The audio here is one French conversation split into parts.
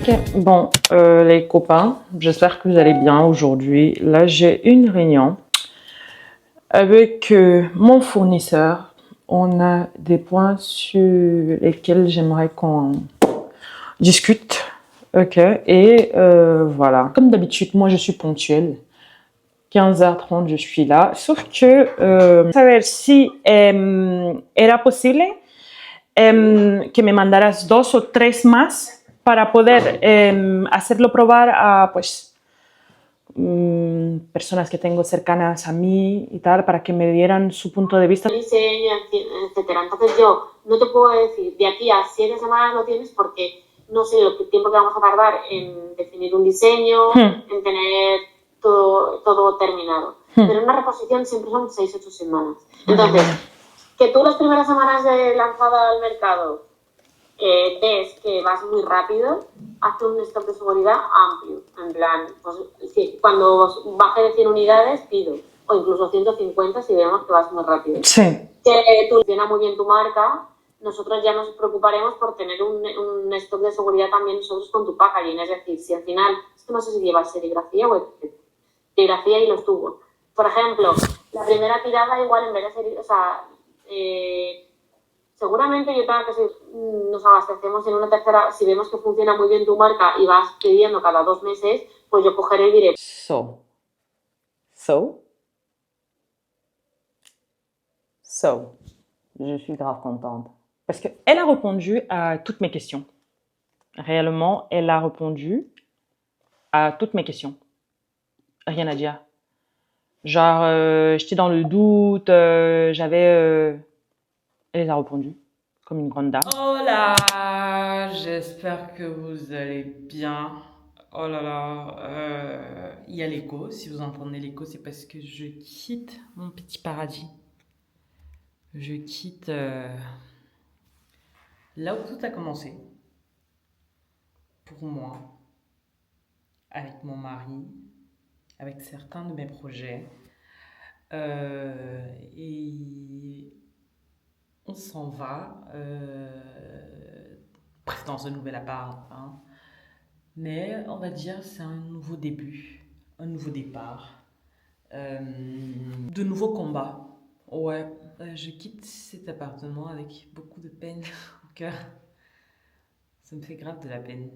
Ok, bon, les copains, j'espère que vous allez bien aujourd'hui. Là, j'ai une réunion avec mon fournisseur. On a des points sur lesquels j'aimerais qu'on discute. Ok, et voilà. Comme d'habitude, moi, je suis ponctuelle. 15h30, je suis là. Sauf que, saber si era posible que me mandaras 2 o 3 más para poder hacerlo probar a pues personas que tengo cercanas a mí y tal, para que me dieran su punto de vista. Diseño, etcétera. Entonces yo no te puedo decir de aquí a 7 semanas lo tienes porque no sé el tiempo que vamos a tardar en definir un diseño, en tener todo terminado. Pero una reposición siempre son 6-8 semanas. Entonces, que tú las primeras semanas de lanzada al mercado ves que vas muy rápido, hazte un stock de seguridad amplio. En plan, pues, sí, cuando baje de 100 unidades, pido. O incluso 150 si vemos que vas muy rápido. Sí. Que tú llenas muy bien tu marca, nosotros ya nos preocuparemos por tener un stock de seguridad también nosotros con tu packaging. Es decir, si al final, es que no sé si llevas serigrafía o serigrafía y los tubos. Por ejemplo, la primera tirada igual en vez de ser, o sea, seguramente yo tenga que ser, nos abastecemos en una tercera, si vemos que funciona muy bien tu marca y vas pidiendo cada 2 meses, pues yo cogeré y diré. Je suis grave contente. Parce qu'elle a répondu à toutes mes questions. Réellement, elle a répondu à toutes mes questions. Rien à dire. Genre, j'étais dans le doute, elle les a répondu comme une grande dame. Hola, j'espère que vous allez bien. Oh là là, il y a l'écho. Si vous entendez l'écho, c'est parce que je quitte mon petit paradis. Je quitte là où tout a commencé. Pour moi, avec mon mari, avec certains de mes projets. Et on s'en va dans un nouvel appart. Hein. Mais on va dire c'est un nouveau début, un nouveau départ, de nouveaux combats. Ouais, je quitte cet appartement avec beaucoup de peine au cœur. Ça me fait grave de la peine.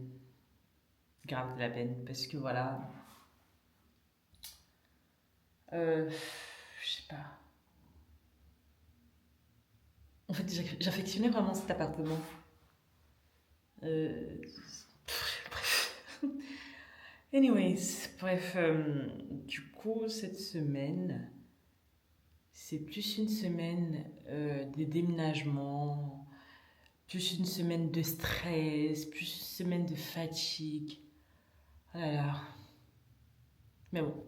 Grave de la peine, parce que voilà. Je sais pas. En fait, j'affectionnais vraiment cet appartement. Anyways, bref, du coup, cette semaine, c'est plus une semaine de déménagement, plus une semaine de stress, plus une semaine de fatigue. Oh là là. Mais bon,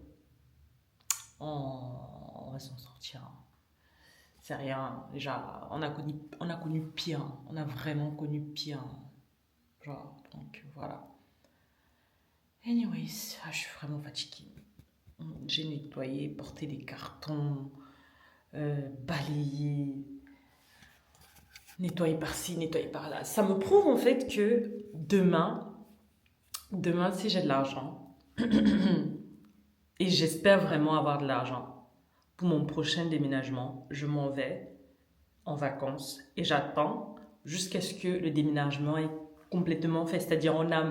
on va s'en sortir. C'est rien. Déjà, on a connu pire. On a vraiment connu pire. Genre, donc voilà. Anyways, je suis vraiment fatiguée. J'ai nettoyé, porté des cartons, balayé, nettoyé par-ci, nettoyé par-là. Ça me prouve en fait que demain, si j'ai de l'argent, et j'espère vraiment avoir de l'argent pour mon prochain déménagement, je m'en vais en vacances et j'attends jusqu'à ce que le déménagement est complètement fait. C'est-à-dire, on a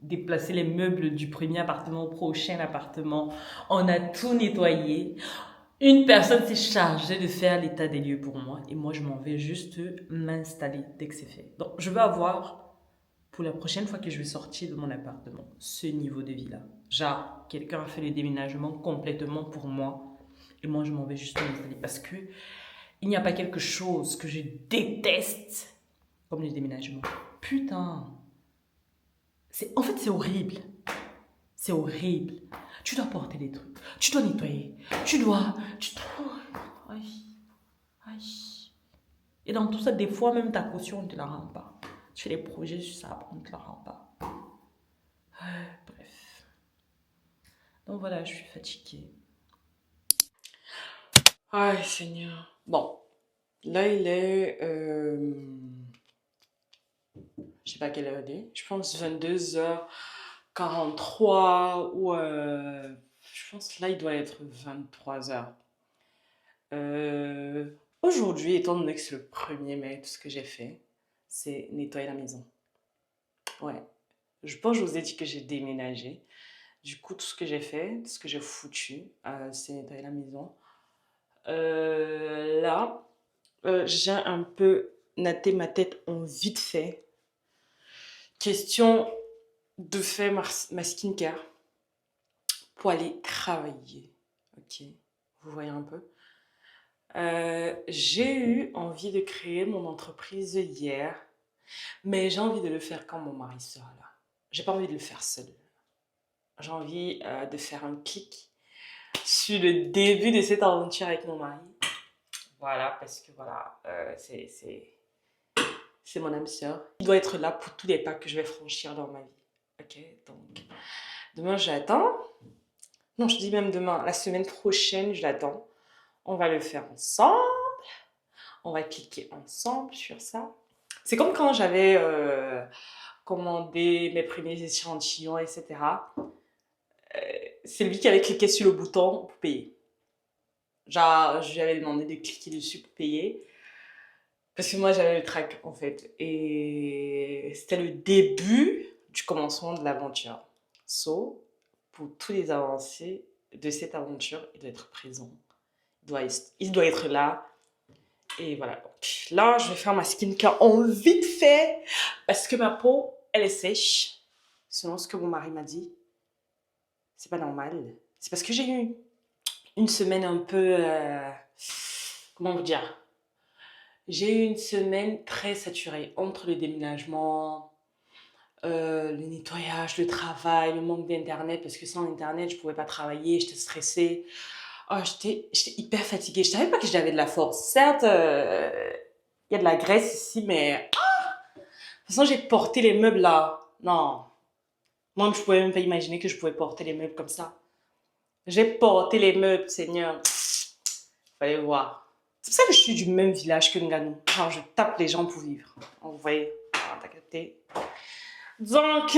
déplacé les meubles du premier appartement au prochain appartement. On a tout nettoyé. Une personne s'est chargée de faire l'état des lieux pour moi et moi, je m'en vais juste m'installer dès que c'est fait. Donc, je veux avoir, pour la prochaine fois que je vais sortir de mon appartement, ce niveau de vie-là. Genre, quelqu'un a fait le déménagement complètement pour moi et moi, je m'en vais juste m'installer parce que il n'y a pas quelque chose que je déteste comme le déménagement. Putain. En fait, c'est horrible. C'est horrible. Tu dois porter des trucs. Tu dois nettoyer. Tu dois... Aïe. Aïe. Et dans tout ça, des fois, même ta caution, on ne te la rend pas. Tu fais des projets sur ça, on ne te la rend pas. Bref. Donc voilà, je suis fatiguée. Aïe, Seigneur. Bon. Là, il est... Je sais pas quelle heure il est. Je pense 22h43 ou... je pense que là, il doit être 23h. Aujourd'hui, étant donné que c'est le 1er mai, tout ce que j'ai fait, c'est nettoyer la maison. Ouais. Je pense que je vous ai dit que j'ai déménagé. Du coup, tout ce que j'ai fait, tout ce que j'ai foutu, c'est nettoyer la maison. Là, j'ai un peu natté ma tête en vite fait. Question de faire ma skincare pour aller travailler. Ok, vous voyez un peu. J'ai eu envie de créer mon entreprise hier, mais j'ai envie de le faire quand mon mari sera là. J'ai pas envie de le faire seul. J'ai envie de faire un clic sur le début de cette aventure avec mon mari. Voilà, parce que voilà, c'est mon âme sœur. Il doit être là pour tous les pas que je vais franchir dans ma vie. Ok, donc demain j'attends. Non, je dis même demain, la semaine prochaine je l'attends. On va le faire ensemble. On va cliquer ensemble sur ça. C'est comme quand j'avais commandé mes premiers échantillons, etc. C'est lui qui avait cliqué sur le bouton pour payer. Genre, je lui avais demandé de cliquer dessus pour payer. Parce que moi, j'avais le trac, en fait. Et c'était le début du commencement de l'aventure. So, pour tous les avancées de cette aventure, il doit être présent. Il doit être là. Et voilà. Donc, là, je vais faire ma skincare en vite fait. Parce que ma peau, elle est sèche. Selon ce que mon mari m'a dit. C'est pas normal. C'est parce que j'ai eu une semaine un peu... comment vous dire? J'ai eu une semaine très saturée entre le déménagement, le nettoyage, le travail, le manque d'internet, parce que sans internet, je pouvais pas travailler, j'étais stressée. Oh, j'étais hyper fatiguée. Je savais pas que j'avais de la force. Certes, il y a de la graisse ici, mais... de toute façon, j'ai porté les meubles là. Non. Moi, je pouvais même pas imaginer que je pouvais porter les meubles comme ça. J'ai porté les meubles, Seigneur. Fallait voir. C'est pour ça que je suis du même village que Nganou. Genre, je tape les gens pour vivre. Vous voyez, t'as capté. Donc,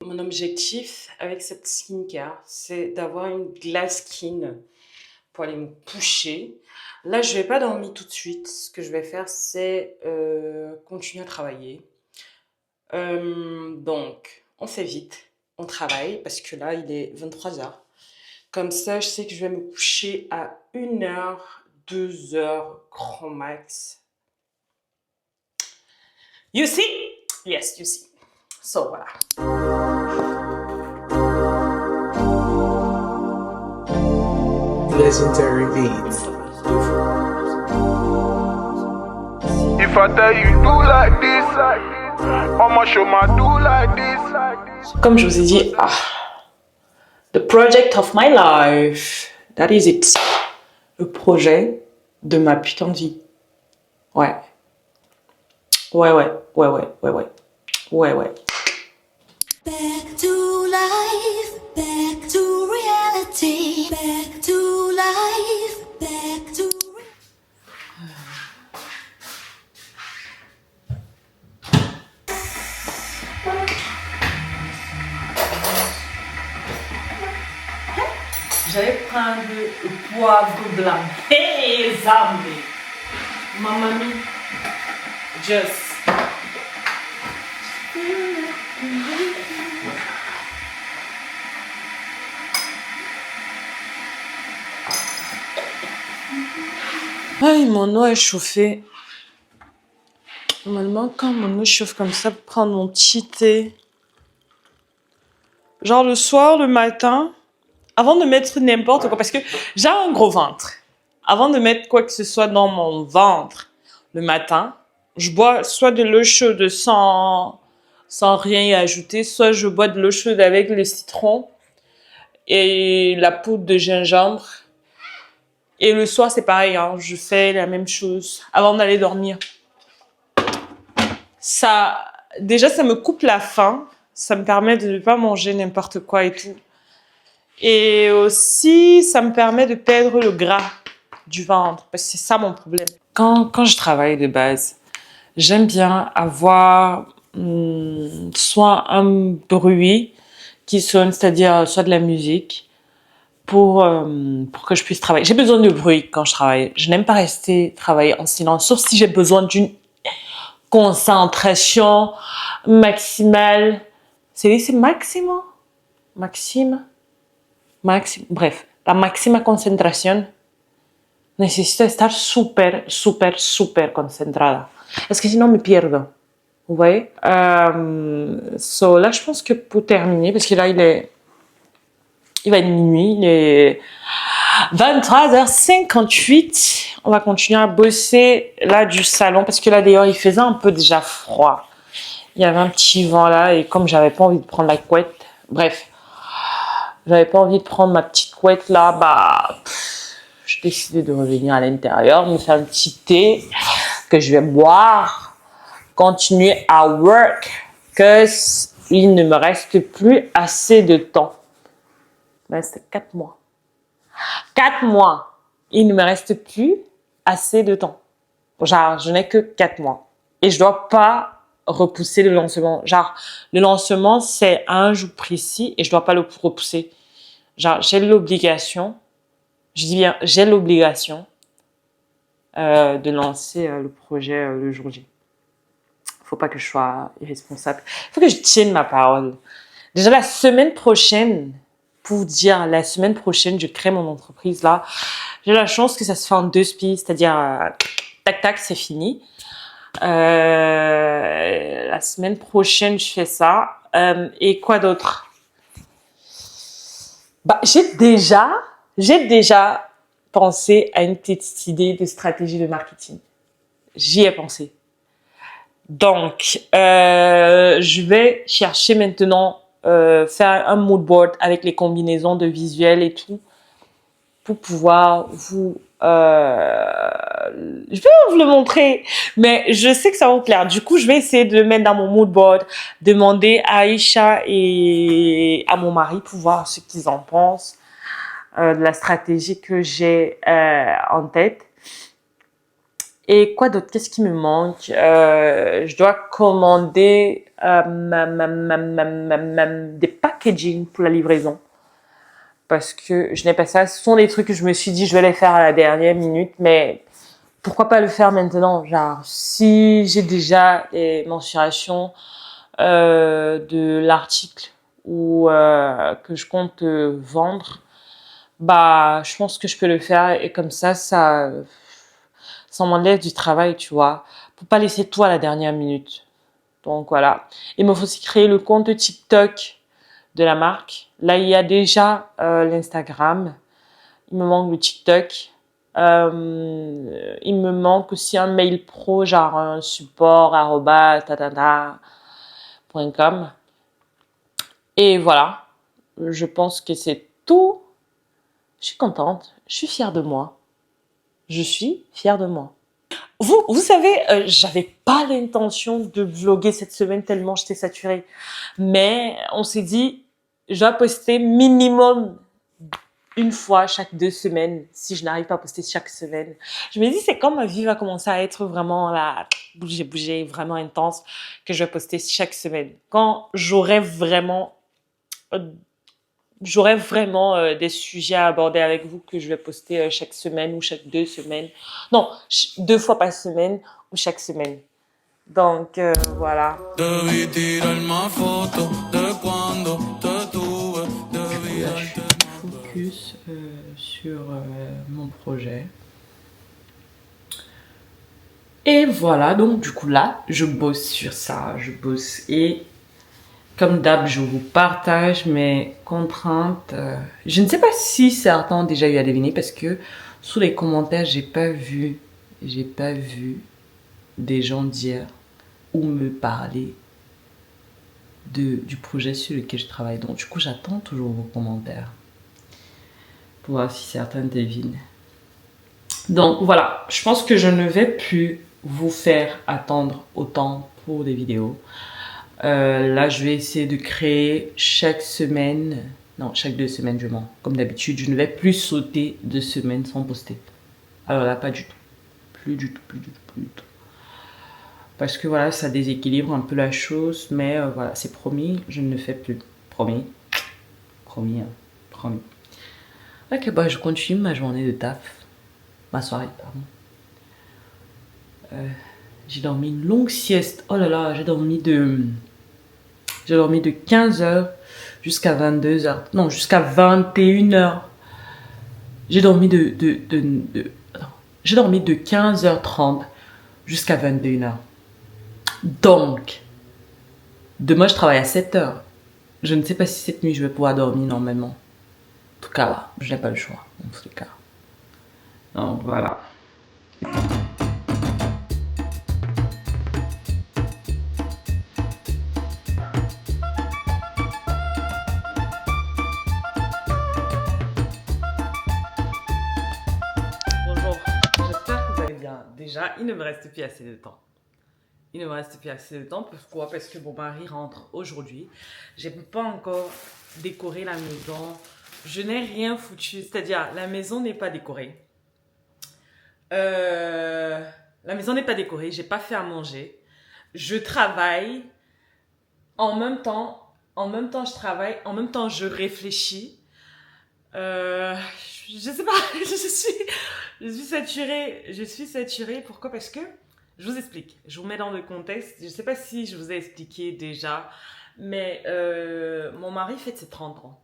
mon objectif avec cette skincare, c'est d'avoir une glass skin pour aller me coucher. Là, je vais pas dormir tout de suite. Ce que je vais faire, c'est continuer à travailler. Donc, on fait vite. On travaille parce que là, il est 23h. Comme ça, je sais que je vais me coucher à 1h, 2h, grand max. You see? Yes, you see. So, voilà. Legendary Beats. If I tell you do like this, I'ma show my do like this. Comme je vous ai dit, the project of my life. That is it. Le projet de ma putain de vie. Ouais. Ouais. Back to life, back to reality, back to life, back to J'allais prendre le poivre blanc. Hey, Zambé. Ma mamie. Just. Aïe, mon eau est chauffée. Normalement, quand mon eau chauffe comme ça, pour prendre mon petit thé. Genre le soir, le matin, avant de mettre n'importe quoi, parce que j'ai un gros ventre. Avant de mettre quoi que ce soit dans mon ventre le matin, je bois soit de l'eau chaude sans rien y ajouter, soit je bois de l'eau chaude avec le citron et la poudre de gingembre. Et le soir, c'est pareil, hein, je fais la même chose avant d'aller dormir. Déjà, ça me coupe la faim. Ça me permet de ne pas manger n'importe quoi et tout. Et aussi, ça me permet de perdre le gras du ventre. Parce que c'est ça mon problème. Quand je travaille de base, j'aime bien avoir soit un bruit qui sonne, c'est-à-dire soit de la musique, pour que je puisse travailler. J'ai besoin de bruit quand je travaille. Je n'aime pas rester travailler en silence, sauf si j'ai besoin d'une concentration maximale. C'est maximum? Maxime. Bref, la máxima concentración. Necesito estar súper, súper, súper concentrada. Parce que sinon, me pierdo. Vous voyez? So, là, je pense que pour terminer, parce que là, il va être minuit, il est 23h58. On va continuer à bosser là du salon, parce que là, d'ailleurs, il faisait un peu déjà froid. Il y avait un petit vent là, et comme j'avais pas envie de prendre la couette, bref, j'avais pas envie de prendre ma petite couette là, bah, j'ai décidé de revenir à l'intérieur, me faire un petit thé que je vais boire, continuer à work, que il ne me reste plus assez de temps. Il me reste 4 mois. 4 mois. Il ne me reste plus assez de temps. Genre, je n'ai que 4 mois. Et je dois pas repousser le lancement. Genre, le lancement, c'est à un jour précis et je dois pas le repousser. Genre, j'ai l'obligation, je dis bien, j'ai l'obligation de lancer le projet le jour J. Faut pas que je sois irresponsable. Faut que je tienne ma parole. Déjà, la semaine prochaine, pour vous dire, la semaine prochaine, je crée mon entreprise là. J'ai la chance que ça se fait en 2 spies, c'est-à-dire, tac, tac, c'est fini. La semaine prochaine, je fais ça. Et quoi d'autre? Bah, j'ai déjà pensé à une petite idée de stratégie de marketing. J'y ai pensé. Donc, je vais chercher maintenant, faire un mood board avec les combinaisons de visuels et tout, pour pouvoir vous, je vais vous le montrer, mais je sais que ça va vous plaire. Du coup, je vais essayer de le mettre dans mon mood board, demander à Aïcha et à mon mari pour voir ce qu'ils en pensent, de la stratégie que j'ai en tête. Et quoi d'autre? Qu'est-ce qui me manque? Je dois commander des packaging pour la livraison. Parce que je n'ai pas ça. Ce sont des trucs que je me suis dit, je vais les faire à la dernière minute. Mais pourquoi pas le faire maintenant? Genre, si j'ai déjà les mensurations de l'article ou que je compte vendre, bah, je pense que je peux le faire. Et comme ça m'enlève du travail, tu vois, pour pas laisser tout à la dernière minute. Donc voilà. Il me faut aussi créer le compte TikTok de la marque. Là, il y a déjà l'Instagram. Il me manque le TikTok. Il me manque aussi un mail pro, genre un support@tatata.com. Et voilà. Je pense que c'est tout. Je suis contente. Je suis fière de moi. Je suis fière de moi. Vous savez, j'avais pas l'intention de vlogger cette semaine tellement j'étais saturée. Mais on s'est dit, je dois poster minimum une fois chaque 2 semaines si je n'arrive pas à poster chaque semaine. Je me dis, c'est quand ma vie va commencer à être vraiment là, bouger, vraiment intense, que je vais poster chaque semaine. Quand j'aurai vraiment des sujets à aborder avec vous que je vais poster chaque semaine ou chaque 2 semaines. Non, 2 fois par semaine ou chaque semaine. Donc, voilà. Focus sur mon projet. Et voilà, donc du coup là, je bosse sur ça. Et comme d'hab, je vous partage mes contraintes. Je ne sais pas si certains ont déjà eu à deviner parce que sous les commentaires, j'ai pas vu des gens dire ou me parler du projet sur lequel je travaille. Donc du coup, j'attends toujours vos commentaires pour voir si certains devinent. Donc voilà, je pense que je ne vais plus vous faire attendre autant pour des vidéos. Là, je vais essayer de créer chaque 2 semaines, je mens. Comme d'habitude, je ne vais plus sauter 2 semaines sans poster. Alors là, pas du tout. Plus du tout. Parce que voilà, ça déséquilibre un peu la chose. Mais voilà, c'est promis, je ne le fais plus. Promis. Promis, hein. Promis. Ok, bah je continue ma journée de taf. Ma soirée, pardon. J'ai dormi une longue sieste. Oh là là, j'ai dormi de 15h jusqu'à 22h. Non, jusqu'à 21h. J'ai dormi j'ai dormi de 15h30 jusqu'à 21h. Donc, demain je travaille à 7h. Je ne sais pas si cette nuit je vais pouvoir dormir normalement. En tout cas, là, je n'ai pas le choix. En tous les cas. Donc voilà. Bonjour, j'espère que vous allez bien. Déjà, il ne me reste plus assez de temps. Il ne me reste plus assez de temps. Pourquoi? Parce que mon mari rentre aujourd'hui. Je n'ai pas encore décoré la maison. Je n'ai rien foutu. C'est-à-dire, la maison n'est pas décorée. La maison n'est pas décorée. Je n'ai pas fait à manger. Je travaille. En même temps, je travaille. En même temps, je réfléchis. Je sais pas. Je suis saturée. Je suis saturée. Pourquoi? Parce que je vous explique. Je vous mets dans le contexte. Je ne sais pas si je vous ai expliqué déjà, mais mon mari fête ses 30 ans.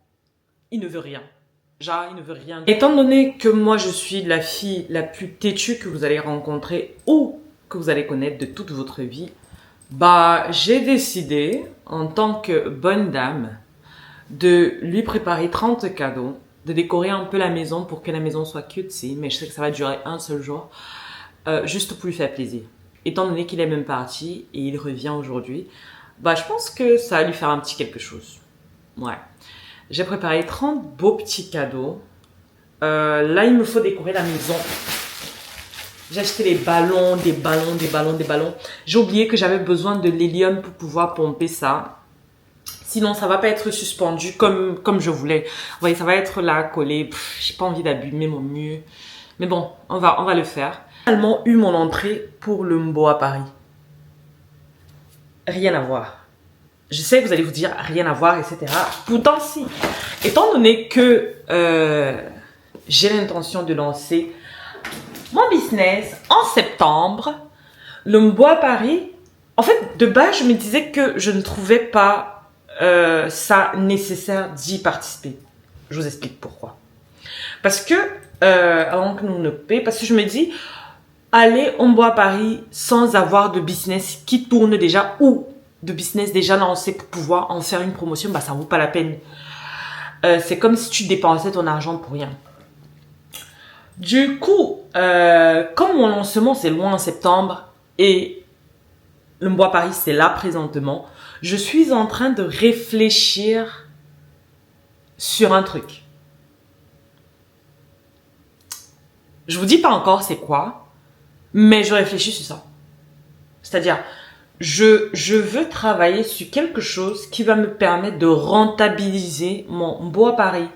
Il ne veut rien. Genre, il ne veut rien. Étant donné que moi, je suis la fille la plus têtue que vous allez rencontrer ou que vous allez connaître de toute votre vie, bah, j'ai décidé, en tant que bonne dame, de lui préparer 30 cadeaux, de décorer un peu la maison pour que la maison soit cutesy, mais je sais que ça va durer un seul jour, juste pour lui faire plaisir. Étant donné qu'il est même parti et il revient aujourd'hui, bah, je pense que ça va lui faire un petit quelque chose. Ouais. J'ai préparé 30 beaux petits cadeaux. Là, il me faut décorer la maison. J'ai acheté des ballons. J'ai oublié que j'avais besoin de l'hélium pour pouvoir pomper ça. Sinon, ça va pas être suspendu comme je voulais. Vous voyez, ça va être là, collé. J'ai pas envie d'abîmer mon mur. Mais bon, on va le faire. J'ai finalement eu mon entrée pour le Mbo à Paris. Rien à voir. Je sais que vous allez vous dire rien à voir, etc. Pourtant, si. Étant donné que j'ai l'intention de lancer mon business en septembre, le Mbo à Paris, en fait, de base, je me disais que je ne trouvais pas ça nécessaire d'y participer. Je vous explique pourquoi. Parce que, avant que nous ne paie, parce que je me dis, aller au Mbo à Paris sans avoir de business qui tourne déjà ou de business déjà lancé pour pouvoir en faire une promotion, bah ça vaut pas la peine. C'est comme si tu dépensais ton argent pour rien. Du coup, comme mon lancement c'est loin en septembre et le Mbo à Paris c'est là présentement, je suis en train de réfléchir sur un truc. Je vous dis pas encore c'est quoi, mais je réfléchis sur ça. C'est-à-dire, je veux travailler sur quelque chose qui va me permettre de rentabiliser mon Mbo à Paris.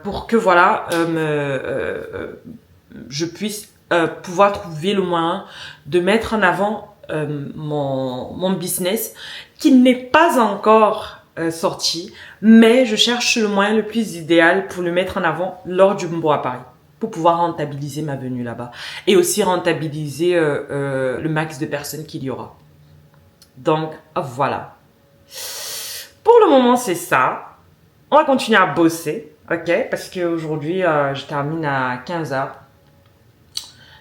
Pour que voilà, je puisse pouvoir trouver le moyen de mettre en avant mon business qui n'est pas encore sorti, mais je cherche le moyen le plus idéal pour le mettre en avant lors du Mbo à Paris, pour pouvoir rentabiliser ma venue là-bas et aussi rentabiliser le max de personnes qu'il y aura. Donc voilà. Pour le moment, c'est ça. On va continuer à bosser, ok? Parce qu'aujourd'hui, je termine à 15h.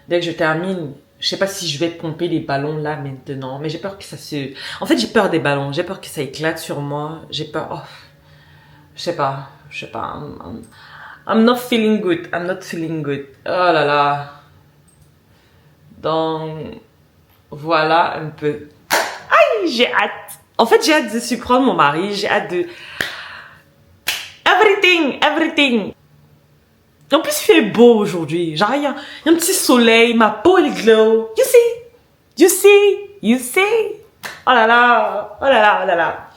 Dès que je termine, je sais pas si je vais pomper les ballons là maintenant, mais j'ai peur que ça se... En fait, j'ai peur des ballons, j'ai peur que ça éclate sur moi, j'ai peur... Oh, je sais pas. I'm not feeling good, Oh là là. Donc, voilà un peu. Aïe, j'ai hâte. En fait, j'ai hâte de surprendre mon mari, j'ai hâte de... Everything. En plus, il fait beau aujourd'hui. Genre, il y a un petit soleil, ma peau, elle glow. You see. Oh là là.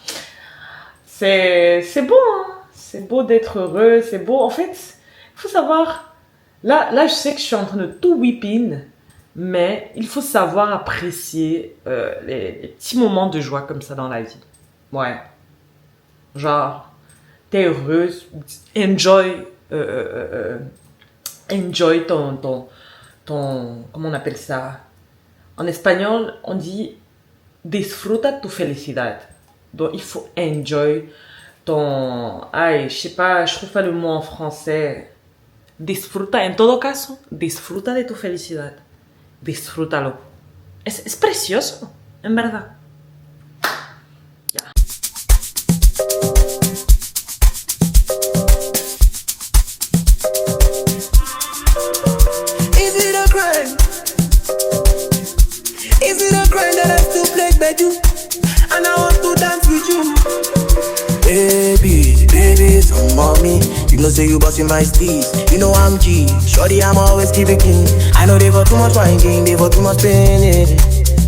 C'est beau, hein. C'est beau d'être heureux, c'est beau. En fait, il faut savoir, là, je sais que je suis en train de tout whip in, Mais il faut savoir apprécier les petits moments de joie comme ça dans la vie. Ouais. Genre, t'es heureuse, enjoy ton, comment on appelle ça? En espagnol, on dit disfruta tu felicidad. Donc, il faut enjoy ton... Ay, je sais pas, je trouve pas le mot en français. Disfruta, en todo caso, disfruta de tu felicidad. Disfrútalo. Es precioso, en verdad. Ya. Is it a crime? Is it a crime that I still play bed you? And I want to dance with you. Baby, some mommy. You know say you bustin' my steez. You know I'm G. Shorty, I'm always keep it clean. I know they got too much wine game, they got too much pain in it.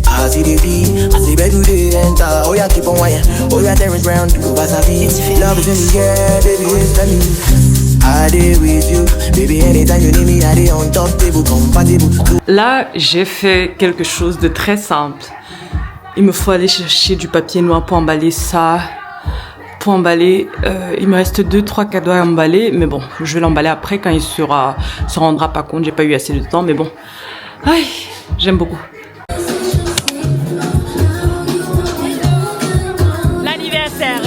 I see the beat, I see bed you did enter. Oh yeah, keep on wine. Oh yeah, Terrence Brown, go Vasavi. Love is in the air, baby, it's the news. I did with you, baby, anytime you need me, I did on top table, compatible. Là, j'ai fait quelque chose de très simple. Il me faut aller chercher du papier noir pour emballer ça. Pour emballer, il me reste 2-3 cadeaux à emballer, mais bon, je vais l'emballer après quand il se rendra pas compte. J'ai pas eu assez de temps, mais bon, aïe, j'aime beaucoup. L'anniversaire